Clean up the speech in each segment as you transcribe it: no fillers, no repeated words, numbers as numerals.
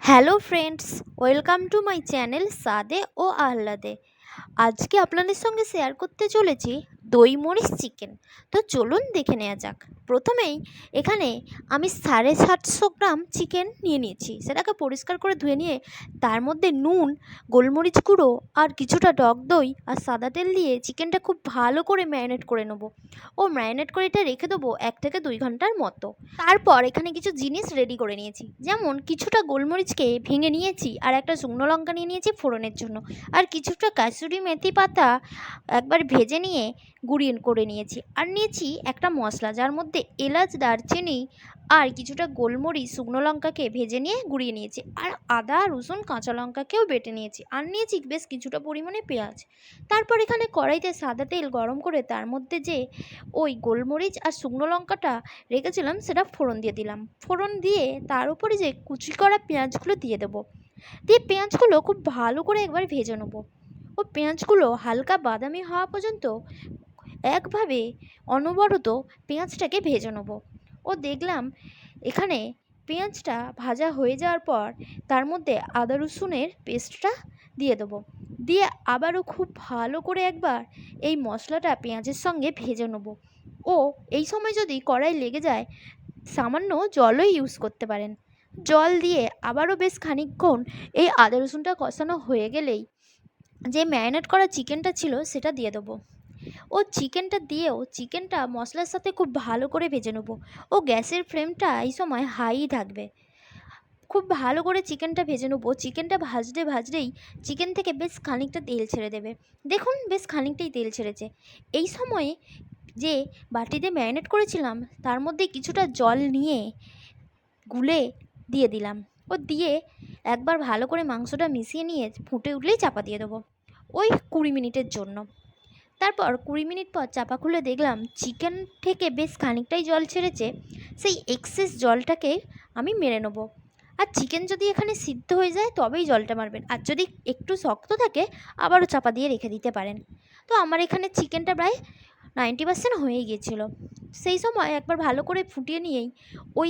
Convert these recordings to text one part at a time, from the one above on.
Hello friends, welcome to my channel সাদে ও আহ্লাদে। আজকে আপনাদের সঙ্গে শেয়ার করতে চলেছি দই মরিচ চিকেন। তো চলুন দেখে নেওয়া যাক। প্রথমেই এখানে আমি 750 গ্রাম চিকেন নিয়ে নিয়েছি। সেটাকে পরিষ্কার করে ধুয়ে নিয়ে তার মধ্যে নুন, গোলমরিচ গুঁড়ো আর কিছুটা টক দই আর সাদা তেল দিয়ে চিকেনটা খুব ভালো করে ম্যারিনেট করে নেবো। ম্যারিনেট করে এটা রেখে দেবো 1 থেকে 2 ঘন্টার মতো। তারপর এখানে কিছু জিনিস রেডি করে নিয়েছি, যেমন কিছুটা গোলমরিচকে ভেঙে নিয়েছি আর একটা শুকনো লঙ্কা নিয়ে নিয়েছি ফোড়নের জন্য, আর কিছুটা কাসুরি মেথি পাতা একবার ভেজে নিয়ে গুঁড়িয়ে করে নিয়েছি, আর নিয়েছি একটা মশলা যার মধ্যে এলাচ, দারচিনি আর কিছুটা গোলমরিচ, শুকনো লঙ্কাকে ভেজে নিয়ে গুঁড়িয়ে নিয়েছি, আর আদা, রসুন, কাঁচা লঙ্কাকেও বেটে নিয়েছি, আর নিয়েছি বেশ কিছুটা পরিমাণে পেঁয়াজ। তারপর এখানে কড়াইতে সাদা তেল গরম করে তার মধ্যে যে ওই গোলমরিচ আর শুকনো লঙ্কাটা রেখেছিলাম সেটা ফোড়ন দিয়ে দিলাম। ফোড়ন দিয়ে তার উপরে যে কুচি করা পেঁয়াজগুলো দিয়ে দেবো। দিয়ে পেঁয়াজগুলো খুব ভালো করে একবার ভেজে নেবো। পেঁয়াজগুলো হালকা বাদামি হওয়া পর্যন্ত একভাবে অনবরত পেঁয়াজটাকে ভেজে নেবো। দেখলাম এখানে পেঁয়াজটা ভাজা হয়ে যাওয়ার পর তার মধ্যে আদা রসুনের পেস্টটা দিয়ে দেবো। দিয়ে আবারও খুব ভালো করে একবার এই মশলাটা পেঁয়াজের সঙ্গে ভেজে নেবো। এই সময় যদি কড়াই লেগে যায়, সামান্য জলও ইউজ করতে পারেন। জল দিয়ে আবারও বেশ খানিকক্ষণ এই আদা রসুনটা কষানো হয়ে গেলেই যে ম্যারিনেট করা চিকেনটা ছিল সেটা দিয়ে দেবো। চিকেনটা দিয়েও চিকেনটা মশলার সাথে খুব ভালো করে ভেজে নেবো। গ্যাসের ফ্লেমটা এই সময় হাই থাকবে। খুব ভালো করে চিকেনটা ভেজে নেবো। চিকেনটা ভাজতে ভাজতেই চিকেন থেকে বেশ খানিকটা তেল ছেড়ে দেবে। দেখুন বেশ খানিকটাই তেল ছেড়েছে। এই সময়ে যে বাটিতে ম্যারিনেট করেছিলাম তার মধ্যে কিছুটা জল নিয়ে গুলে দিয়ে দিলাম। দিয়ে একবার ভালো করে মাংসটা মিশিয়ে নিয়ে ফুটে উঠলেই চাপা দিয়ে দেবো 20 মিনিটের জন্য। তারপর 20 মিনিট পর চাপা খুলে দেখলাম চিকেন থেকে বেশ খানিকটাই জল ছেড়েছে। সেই এক্সেস জলটাকে আমি মেরে নেবো। আর চিকেন যদি এখানে সিদ্ধ হয়ে যায় তবেই জলটা মারবেন, আর যদি একটু শক্ত থাকে আবারও চাপা দিয়ে রেখে দিতে পারেন। আমার এখানে চিকেনটা প্রায় 90% হয়ে গিয়েছিল। সেই সময় একবার ভালো করে ফুটিয়ে নিয়েই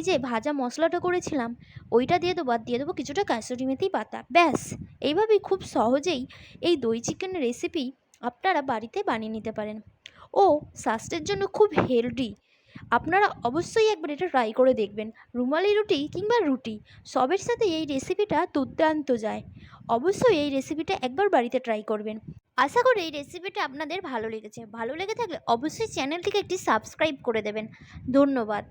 যে ভাজা মশলাটা করেছিলাম ওইটা দিয়ে দেবো, আর দিয়ে দেবো কিছুটা কাসুরি মেথি পাতা। ব্যাস, এইভাবেই খুব সহজেই এই দই চিকেন রেসিপি আপনারা বাড়িতে বানিয়ে নিতে পারেন। স্বাস্থ্যের জন্য খুব হেলদি। আপনারা অবশ্যই একবার এটা ট্রাই করে দেখবেন। রুমালি রুটি কিংবা রুটি সবের সাথে এই রেসিপিটা দুর্দান্ত যায়। অবশ্যই এই রেসিপিটা একবার বাড়িতে ট্রাই করবেন। আশা করি এই রেসিপিটা আপনাদের ভালো লেগেছে। ভালো লেগে থাকলে অবশ্যই চ্যানেলটিকে একটি সাবস্ক্রাইব করে দেবেন। ধন্যবাদ।